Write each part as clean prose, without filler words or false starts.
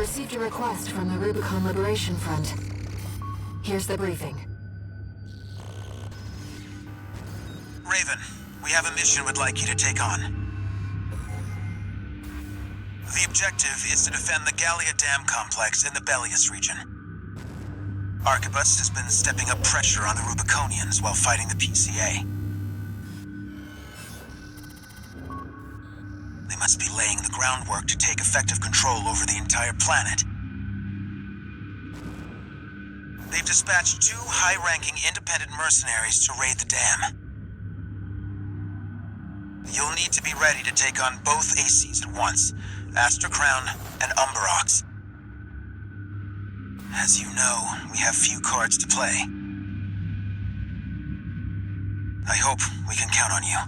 received a request from the Rubicon Liberation Front. Here's the briefing. Raven, we have a mission we'd like you to take on. The objective is to defend the Gallia Dam complex in the Bellius region. Arquebus has been stepping up pressure on the Rubiconians while fighting the PCA. They must be laying the groundwork to take effective control over the entire planet. They've dispatched 2 high-ranking independent mercenaries to raid the dam. You'll need to be ready to take on both ACs at once, Astra Crown and Umberox. As you know, we have few cards to play. I hope we can count on you.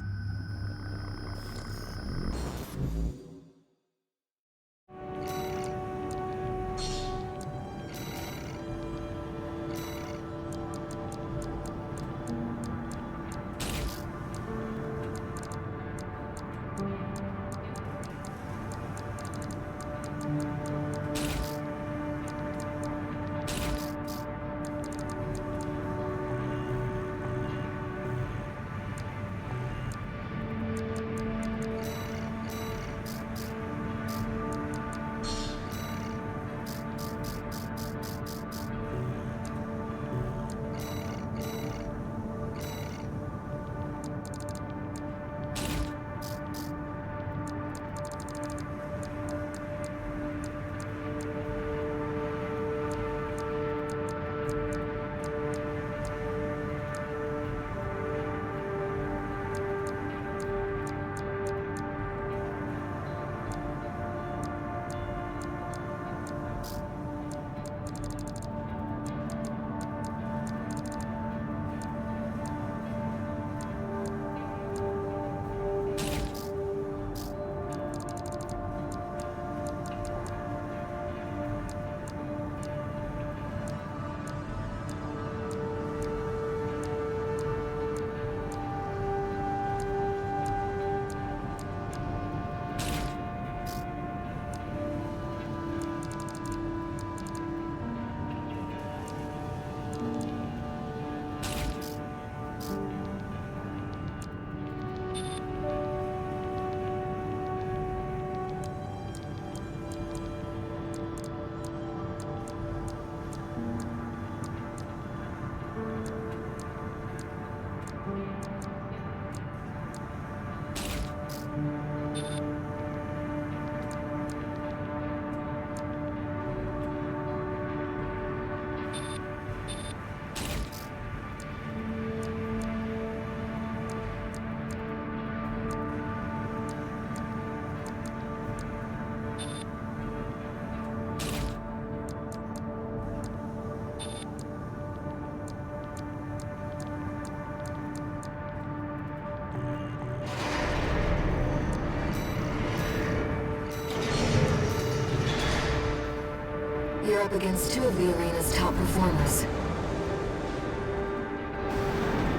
You're up against 2 of the arena's top performers.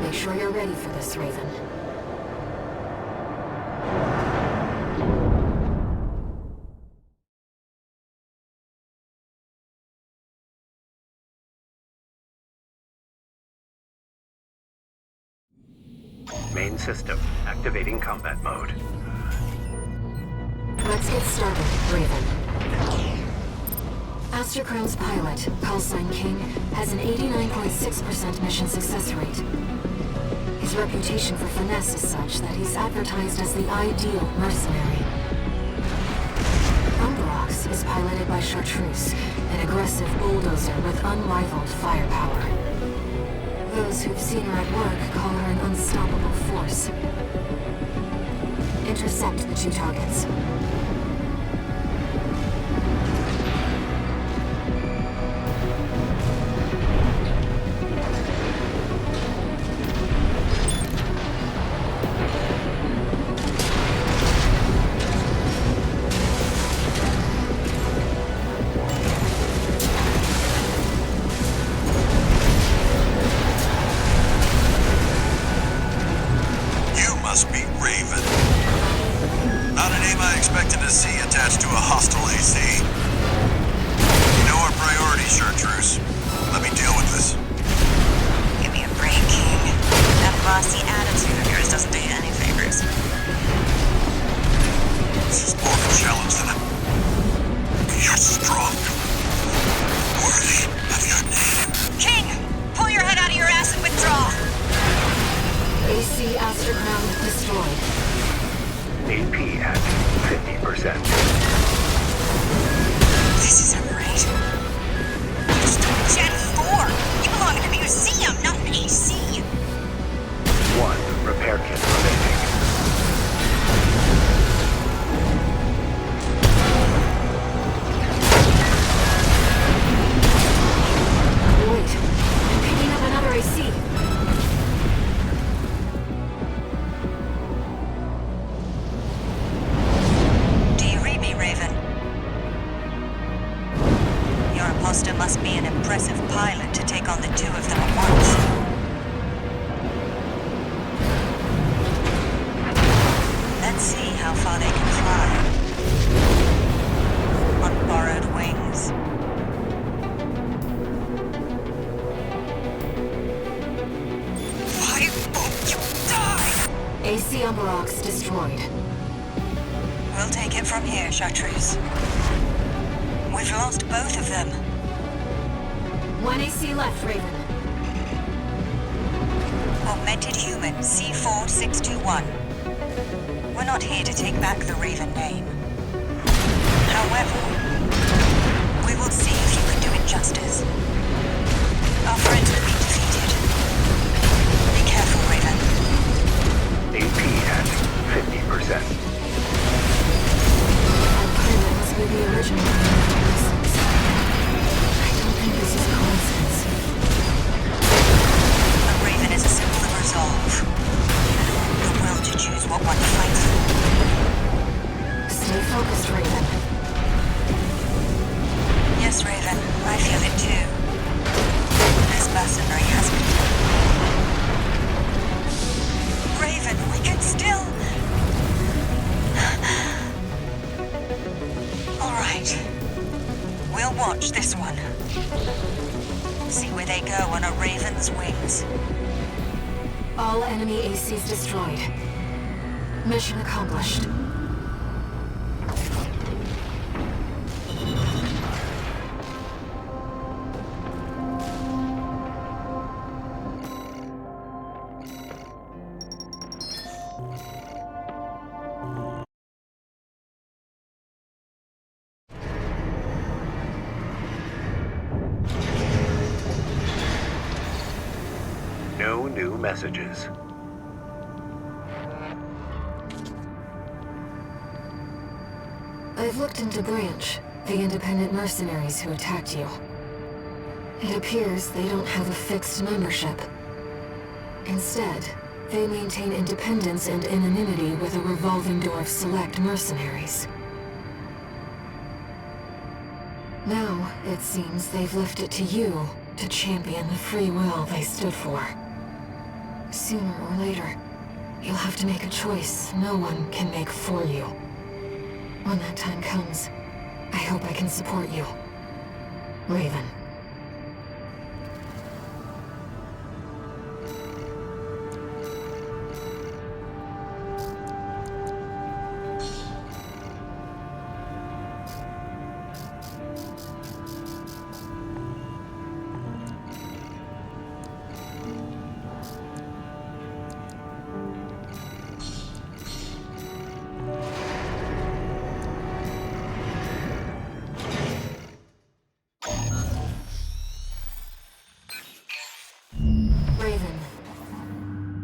Make sure you're ready for this, Raven. Main system, activating combat mode. Let's get started, Raven. Astra Crown's pilot, Callsign King, has an 89.6% mission success rate. His reputation for finesse is such that he's advertised as the ideal mercenary. Umberox is piloted by Chartreuse, an aggressive bulldozer with unrivaled firepower. Those who've seen her at work call her an unstoppable force. Intercept the 2 targets. Must be Raven. Not a name I expected to see attached to a hostile AC. priorities, Chartreuse. Let me deal with this. Give me a break, King. That bossy attitude of yours doesn't do you any favors. This is more of a challenge than a... You're strong. Worthy of your name. King! Pull your head out of your ass and withdraw! AC astroground destroyed. AP at 50%. This isn't right. You're just Gen 4! You belong in a museum, not an AC! One repair kit remaining. Wait, I'm picking up another AC. Do you read me, Raven? Your imposter must be an impressive pilot to take on the two of them at once. Let's see how far they can fly. On borrowed wings. Why won't you die? AC on Barox destroyed. We'll take it from here, Chartreuse. We've lost both of them. One AC left, Raven. Augmented human C4621. We're not here to take back the Raven name. However, we will see if you can do it justice. Our friends have been defeated. Be careful, Raven. AP at 50%. That pilot must be the original persons. I don't think this is a coincidence. A Raven is a symbol of resolve. The will to choose what one fights for. Stay focused, Raven. Yes, Raven, I feel it too. This mercenary has been... Raven, we can still... All right. We'll watch this one. See where they go on a Raven's wings. All enemy ACs destroyed. Mission accomplished. No new messages. I've looked into Branch, the independent mercenaries who attacked you. It appears they don't have a fixed membership. Instead, they maintain independence and anonymity with a revolving door of select mercenaries. Now, it seems they've left it to you to champion the free will they stood for. Sooner or later, you'll have to make a choice no one can make for you. When that time comes, I hope I can support you. Raven. Raven,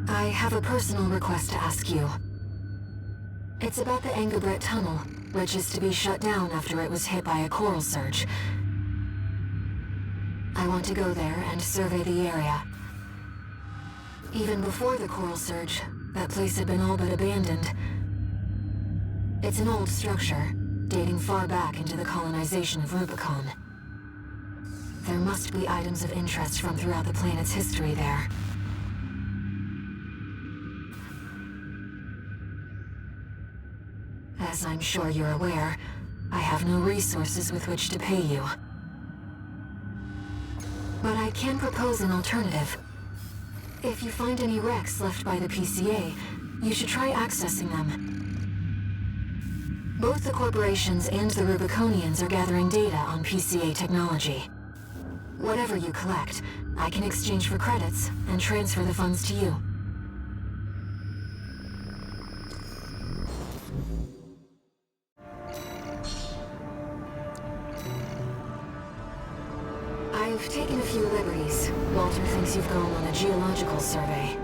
I have a personal request to ask you. It's about the Engabret Tunnel, which is to be shut down after it was hit by a coral surge. I want to go there and survey the area. Even before the coral surge, that place had been all but abandoned. It's an old structure, dating far back into the colonization of Rubicon. There must be items of interest from throughout the planet's history there. As I'm sure you're aware, I have no resources with which to pay you. but I can propose an alternative. If you find any wrecks left by the PCA, you should try accessing them. Both the corporations and the Rubiconians are gathering data on PCA technology. Whatever you collect, I can exchange for credits and transfer the funds to you. I've taken a few liberties. Walter thinks you've gone on a geological survey.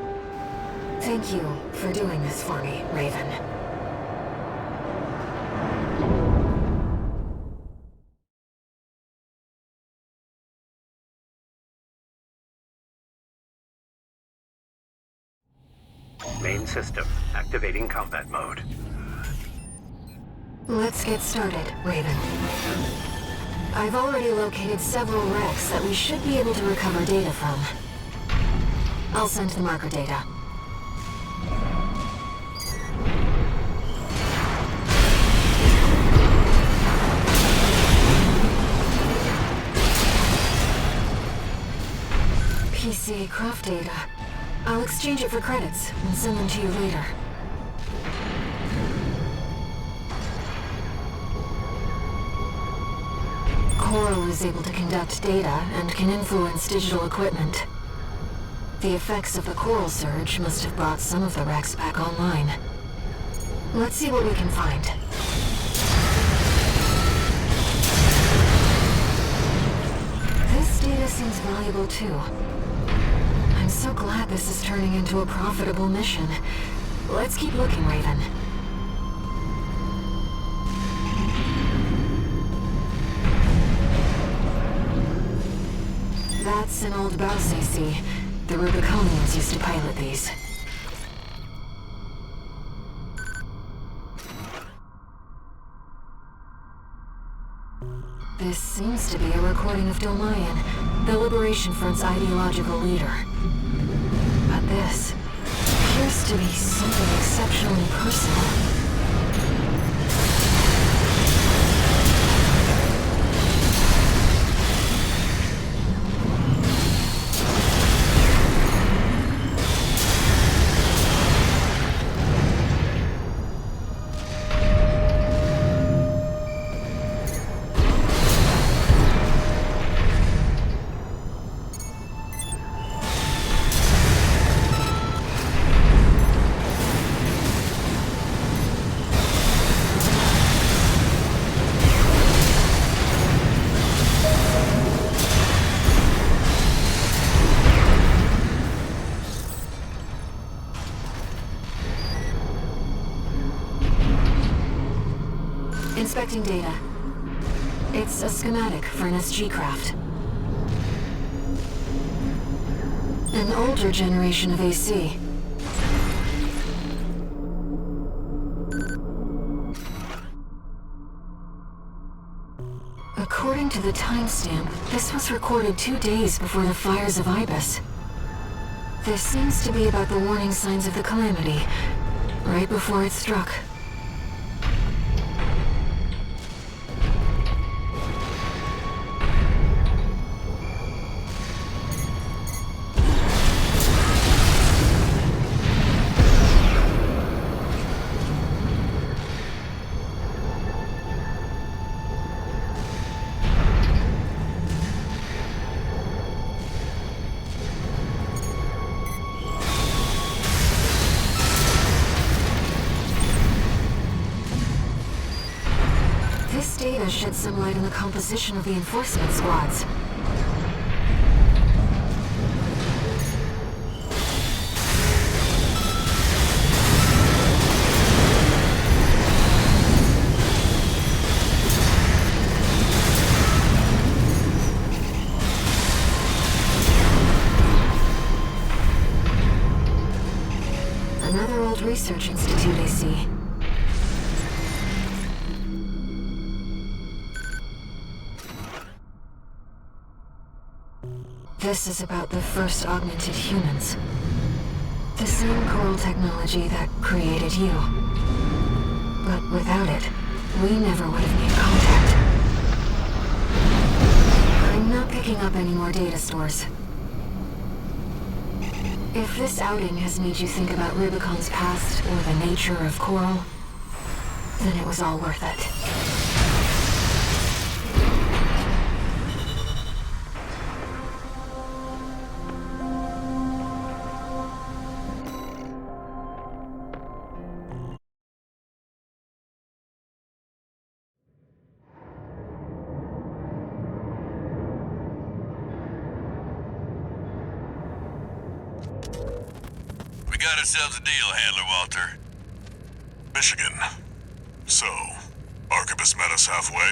Thank you for doing this for me, Raven. Main system, activating combat mode. Let's get started, Raven. I've already located several wrecks that we should be able to recover data from. I'll send the marker data. PCA craft data. I'll exchange it for credits and send them to you later. Coral is able to conduct data and can influence digital equipment. The effects of the coral surge must have brought some of the wrecks back online. Let's see what we can find. This data seems valuable too. I'm so glad this is turning into a profitable mission. Let's keep looking, Raven. That's an old Baus AC. The Rubiconians used to pilot these. This seems to be a recording of Dolmayan, the Liberation Front's ideological leader. But this appears to be something exceptionally personal. Inspecting data. It's a schematic for an SG craft. An older generation of AC. According to the timestamp, this was recorded 2 days before the fires of Ibis. This seems to be about the warning signs of the calamity, right before it struck. This data sheds some light on the composition of the enforcement squads. Another old research institute, I see. This is about the first augmented humans. The same coral technology that created you. But without it, we never would have made contact. I'm not picking up any more data stores. If this outing has made you think about Rubicon's past or the nature of Coral, then it was all worth it. We got ourselves a deal, Handler Walter. Michigan. So, Arquebus met us halfway?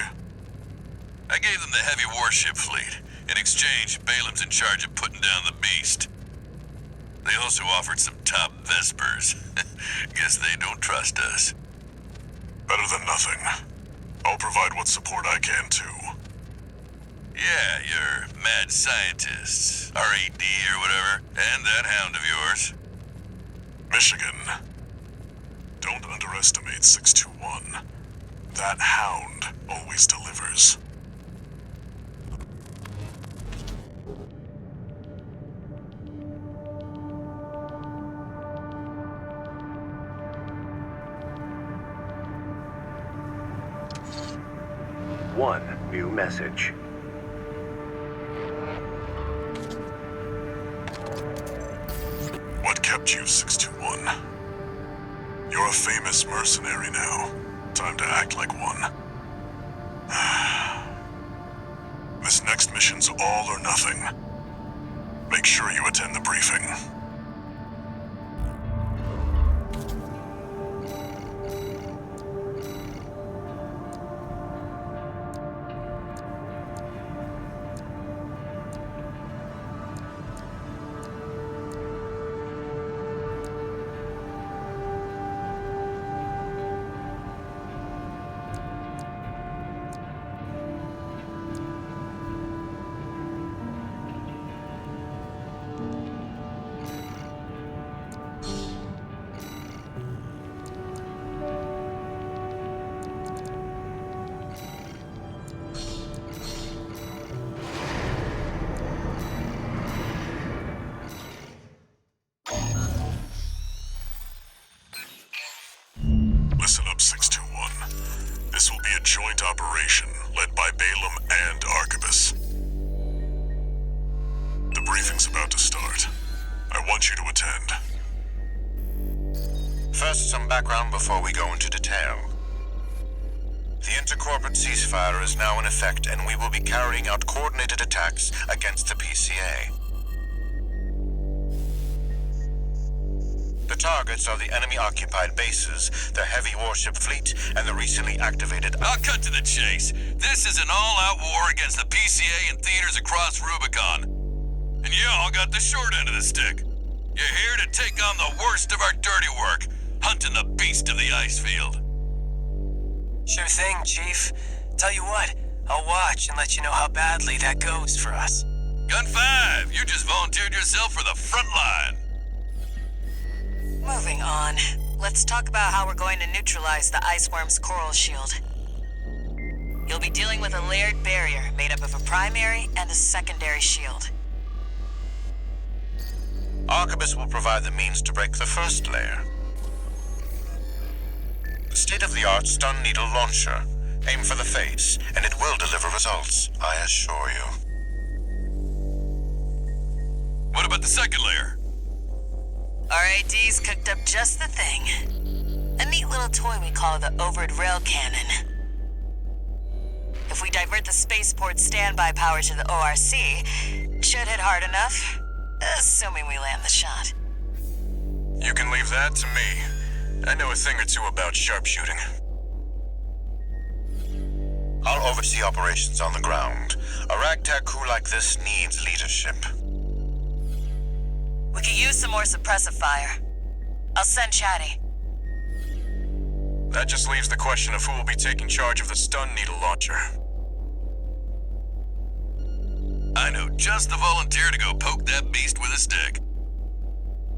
I gave them the heavy warship fleet. In exchange, Balaam's in charge of putting down the beast. They also offered some top Vespers. Guess they don't trust us. Better than nothing. I'll provide what support I can, too. Yeah, your mad scientists, RAD or whatever, and that hound of yours. Michigan. Don't underestimate 621. That hound always delivers. One new message. What kept you, 621? You're a famous mercenary now. Time to act like one. This next mission's all or nothing. Make sure you attend the briefing. Listen up, 621. This will be a joint operation led by Balaam and Arquebus. The briefing's about to start. I want you to attend. First, some background before we go into detail. The intercorporate ceasefire is now in effect, and we will be carrying out coordinated attacks against the PCA. The targets are the enemy-occupied bases, the heavy warship fleet, and the recently activated... I'll cut to the chase. This is an all-out war against the PCA and theaters across Rubicon. And y'all got the short end of the stick. You're here to take on the worst of our dirty work, hunting the beast of the ice field. Sure thing, Chief. Tell you what, I'll watch and let you know how badly that goes for us. Gun 5, you just volunteered yourself for the front line. Moving on. Let's talk about how we're going to neutralize the Iceworm's coral shield. You'll be dealing with a layered barrier made up of a primary and a secondary shield. Arquebus will provide the means to break the first layer. State-of-the-art stun needle launcher. Aim for the face, and it will deliver results, I assure you. What about the second layer? RAD's cooked up just the thing. A neat little toy we call the overed rail cannon. If we divert the spaceport standby power to the ORC, it should hit hard enough, assuming we land the shot. You can leave that to me. I know a thing or two about sharpshooting. I'll oversee operations on the ground. A ragtag crew like this needs leadership. We could use some more suppressive fire. I'll send Chatty. That just leaves the question of who will be taking charge of the stun needle launcher. I know just the volunteer to go poke that beast with a stick.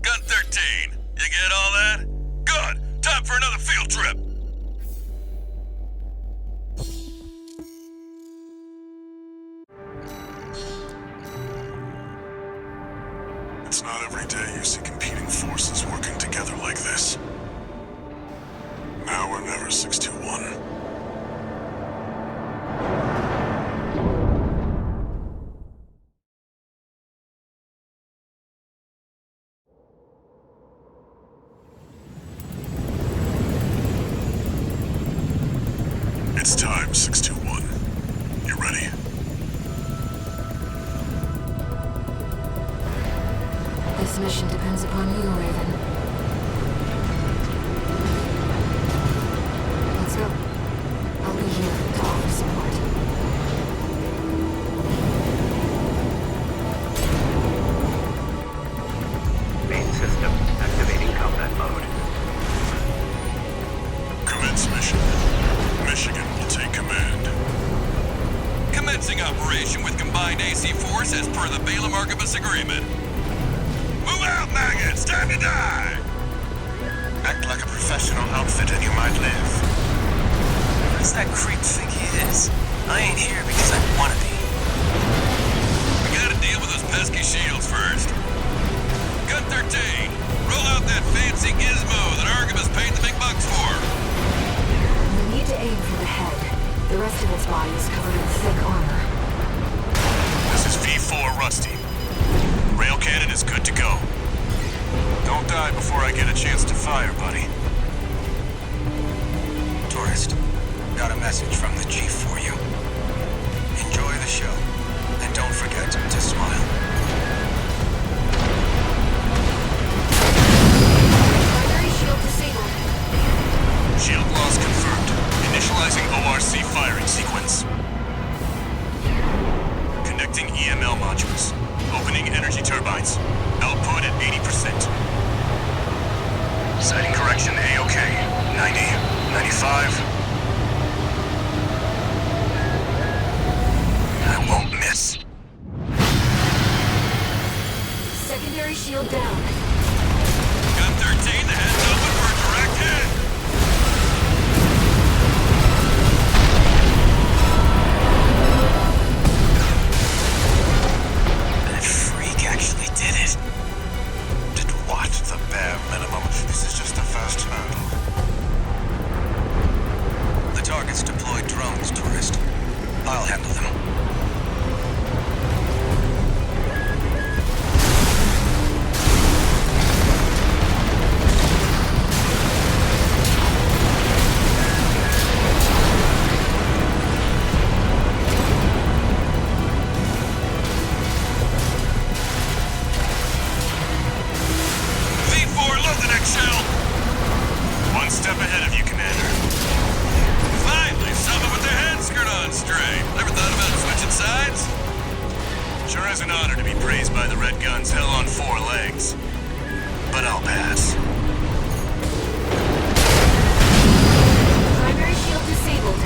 Gun 13, you get all that? Good! Time for another field trip! day you see competing forces working together like this. Now or never, 621. It's time, 621. You ready? This mission depends upon you, Raven. Let's go. I'll be here to offer support. Main system activating combat mode. Commence mission. Michigan will take command. Commencing operation with combined AC force as per the Balaam Arquebus agreement. Move out, maggots! Time to die! Act like a professional outfit and you might live. Who does that creep think he is? I ain't here because I wanna be. We gotta deal with those pesky shields first. Gun 13, roll out that fancy gizmo that Arquebus paid the big bucks for. You need to aim for the head. The rest of its body is covered in thick armor. This is V4 Rusty. Rail cannon is good to go. Don't die before I get a chance to fire, buddy. Tourist, got a message from the Chief for you. Enjoy the show, and don't forget to smile. Primary shield disabled. Shield loss confirmed. Initializing ORC firing sequence. Connecting EML modules. Opening energy turbines. Output at 80%. Sighting correction A-OK. 90, 95. I won't miss. Secondary shield down. Gun 13, the head's open for a direct hit. That freak actually did it. Did what? The bare minimum. This is just the first hurdle. The target's deployed drones, tourist. I'll handle them. V4, load the next shell. One step ahead of you, Commander. Finally, someone with their head skirt on straight. Never thought about switching sides? Sure is an honor to be praised by the Red Guns hell on 4 legs. But I'll pass. Primary shield disabled.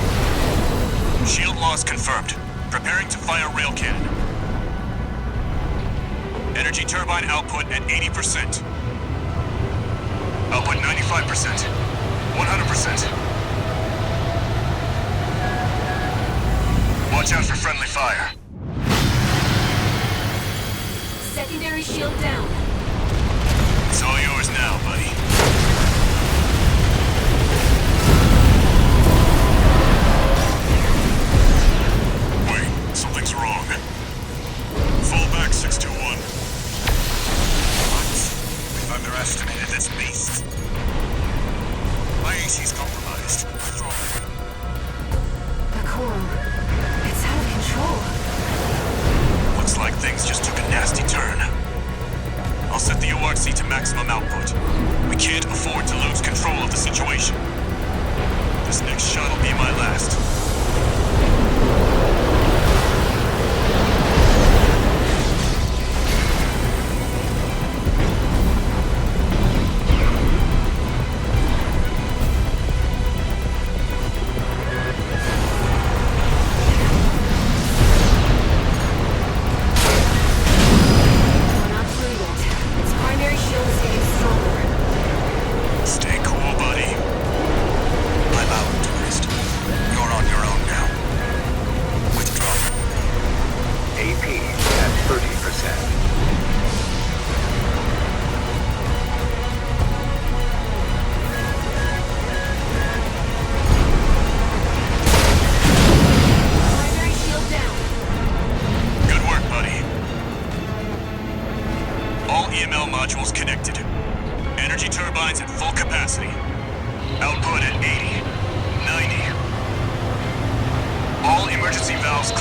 Shield loss confirmed. Preparing to fire rail cannon. Energy turbine output at 80%. Output 95%. 100%. Watch out for friendly fire. Secondary shield down. It's all yours now, buddy. Wait, something's wrong. Fall back, 621. What? We've underestimated this beast. My AC's compromised. What's wrong? The coral. It's out of control. Looks like things just took a nasty turn. I'll set the ORC to maximum output. We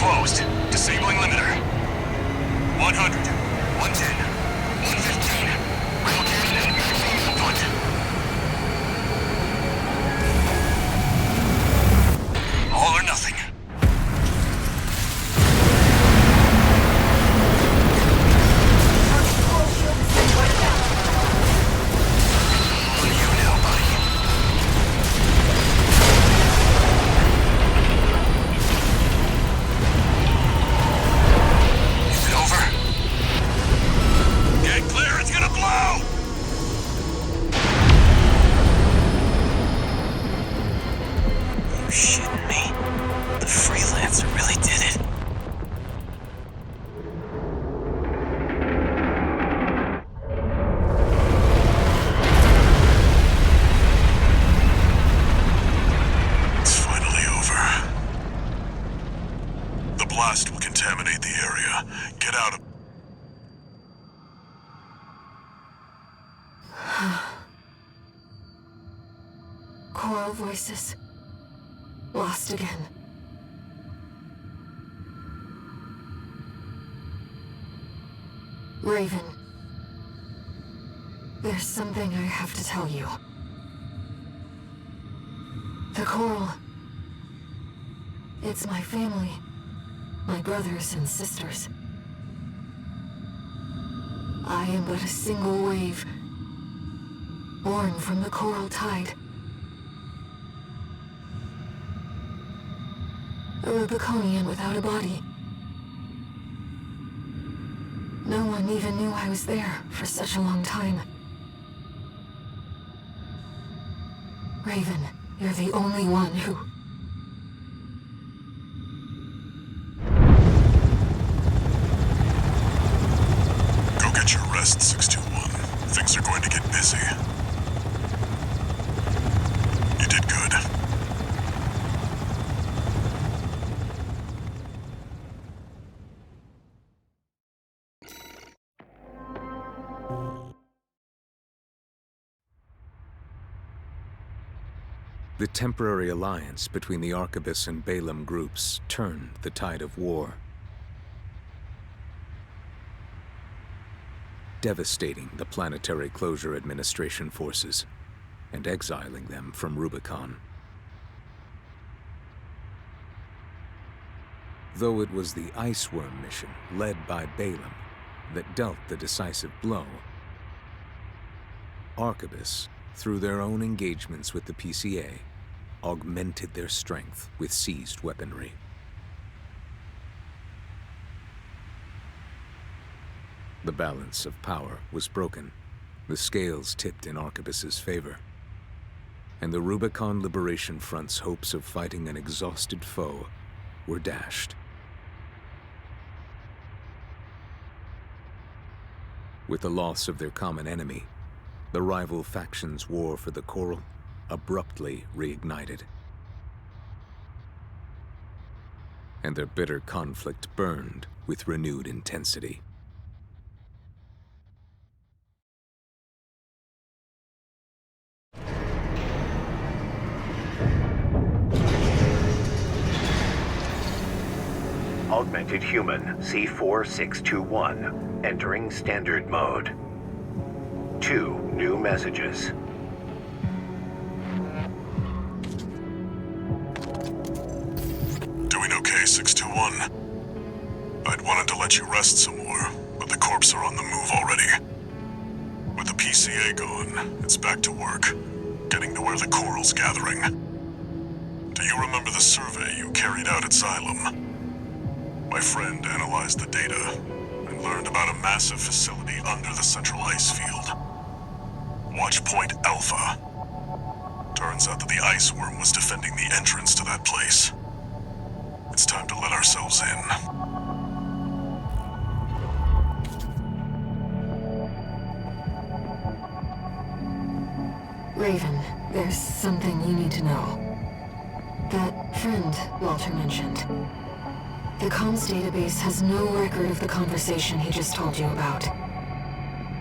closed. Disabling limiter. 100, 110, 115. Rail cannon at maximum output. All or nothing. On you now, buddy. Is it over? Get clear, it's gonna blow! You shitting me? The freelancer really did it. It's finally over. The blast will contaminate the area. Get out of... Choral voices. Lost again. Raven. There's something I have to tell you. The Coral. It's my family. My brothers and sisters. I am but a single wave, born from the Coral Tide. A Rubiconian without a body. No one even knew I was there for such a long time. Raven, you're the only one who... Go get your rest, 621. Things are going to get busy. You did good. The temporary alliance between the Arquebus and Balaam groups turned the tide of war, devastating the Planetary Closure Administration forces and exiling them from Rubicon. Though it was the Iceworm mission led by Balaam that dealt the decisive blow, Arquebus, through their own engagements with the PCA, augmented their strength with seized weaponry. The balance of power was broken, the scales tipped in Arquebus's favor, and the Rubicon Liberation Front's hopes of fighting an exhausted foe were dashed. With the loss of their common enemy, the rival factions' war for the Coral abruptly reignited. And their bitter conflict burned with renewed intensity. Augmented human C4621 entering standard mode. 2 new messages. Doing okay, 621. I'd wanted to let you rest some more, but the corps are on the move already. With the PCA gone, it's back to work, getting to where the Coral's gathering. Do you remember the survey you carried out at Xylem? My friend analyzed the data and learned about a massive facility under the central ice field. Watch Point Alpha. Turns out that the Iceworm was defending the entrance to that place. It's time to let ourselves in. Raven, there's something you need to know. That friend Walter mentioned. The comms database has no record of the conversation he just told you about.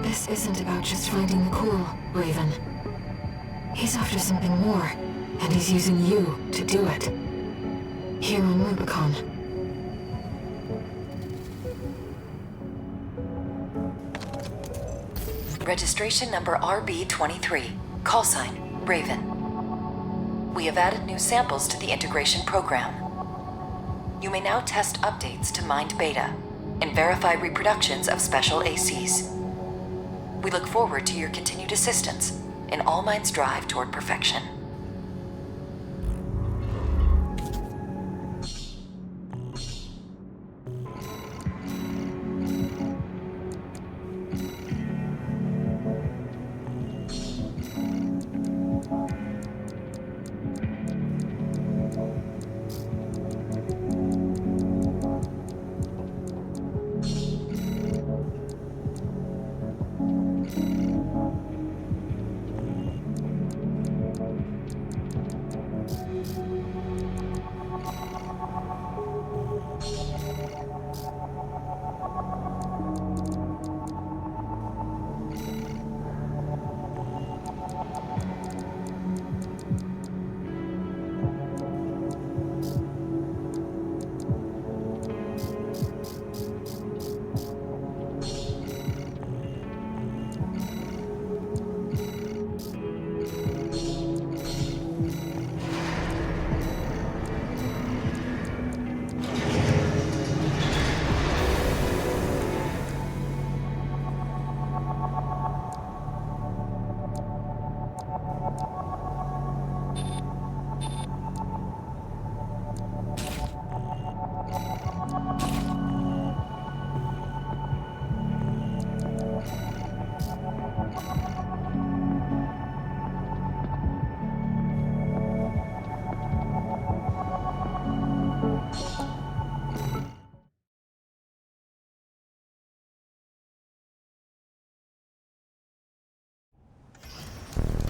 This isn't about just finding the Coral, Raven. He's after something more, and he's using you to do it. Here on Rubicon. Registration number RB23. Call sign, Raven. We have added new samples to the integration program. You may now test updates to Mind Beta and verify reproductions of special ACs. We look forward to your continued assistance in All Mind's drive toward perfection.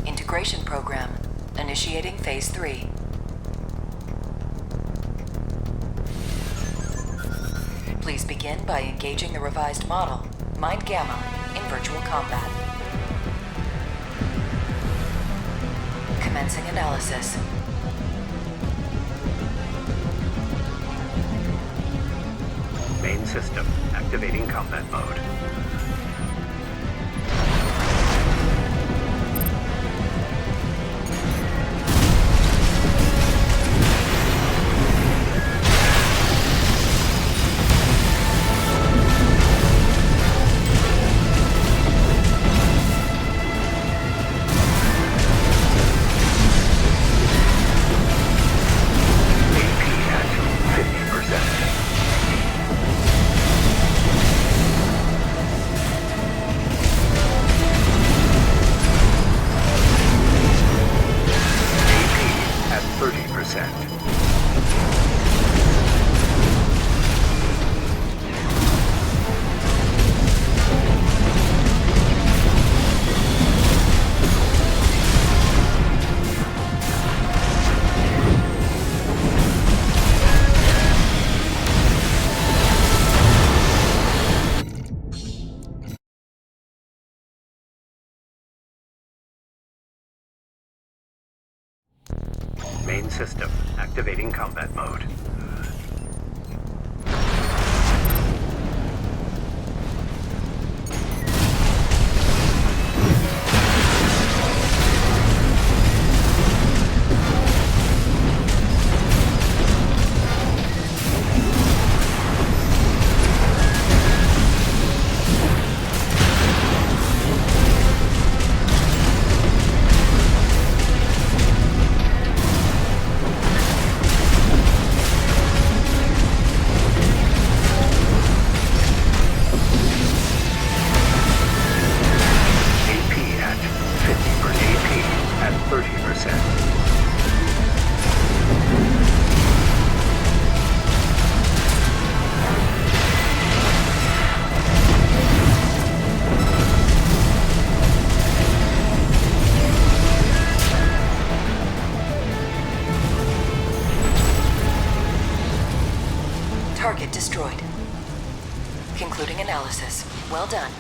Integration program. Initiating Phase 3. Please begin by engaging the revised model, Mind Gamma, in virtual combat. Commencing analysis. Main system activating combat mode. Main system activating combat mode. Target destroyed. Concluding analysis. Well done.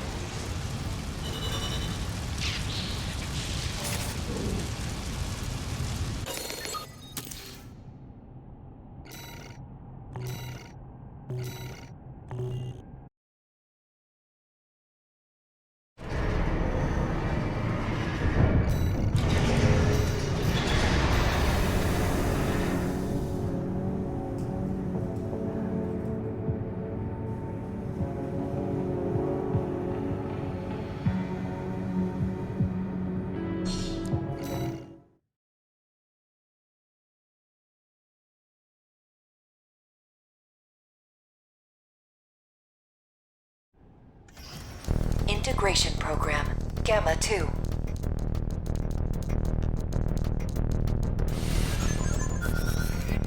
integration program, Gamma 2.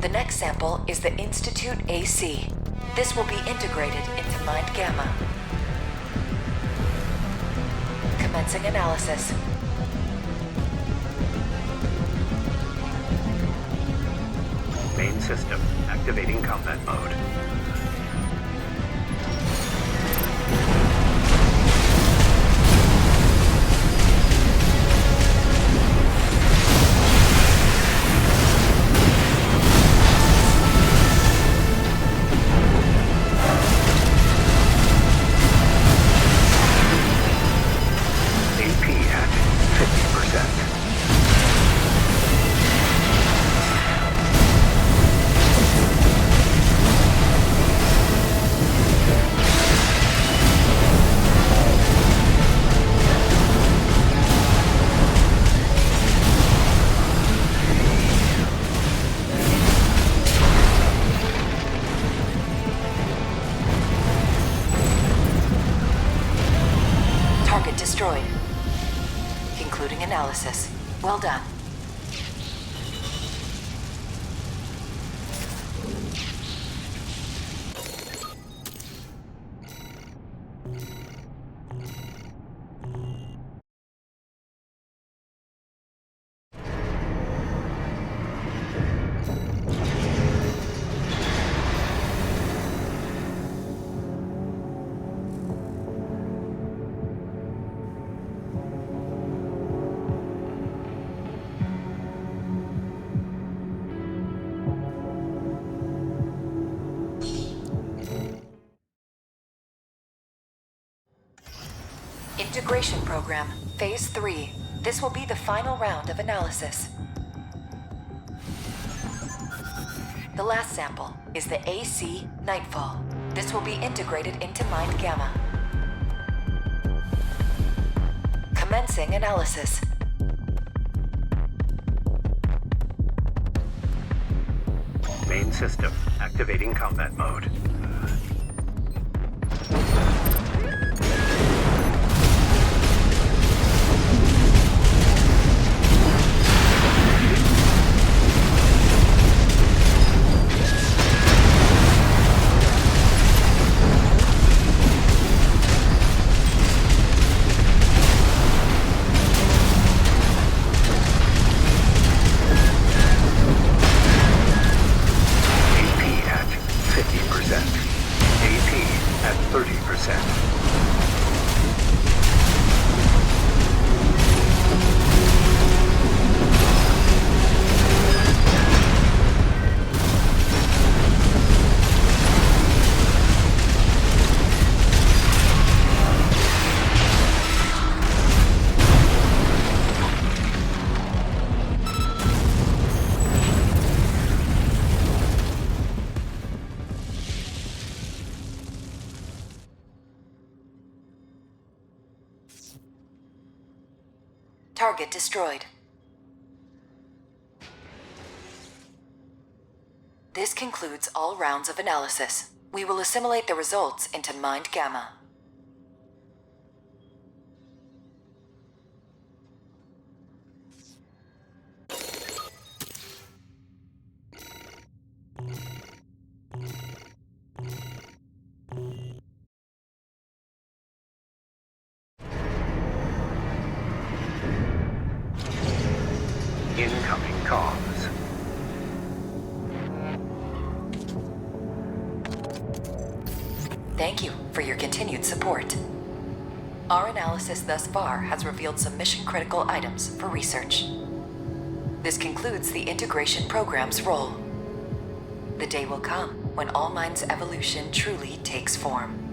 The next sample is the Institute AC. This will be integrated into Mind Gamma. Commencing analysis. Main system activating combat mode. AP at 50%. Target destroyed. Concluding analysis. Well done. Integration program, phase 3. This will be the final round of analysis. The last sample is the AC Nightfall. This will be integrated into Mind Gamma. Commencing analysis. Main system activating combat mode. AP at 50%. AP at 30%. Target destroyed. This concludes all rounds of analysis. We will assimilate the results into Mind Gamma. Incoming comms. Thank you for your continued support. Our analysis thus far has revealed some mission-critical items for research. This concludes the integration program's role. The day will come when All Mind's evolution truly takes form.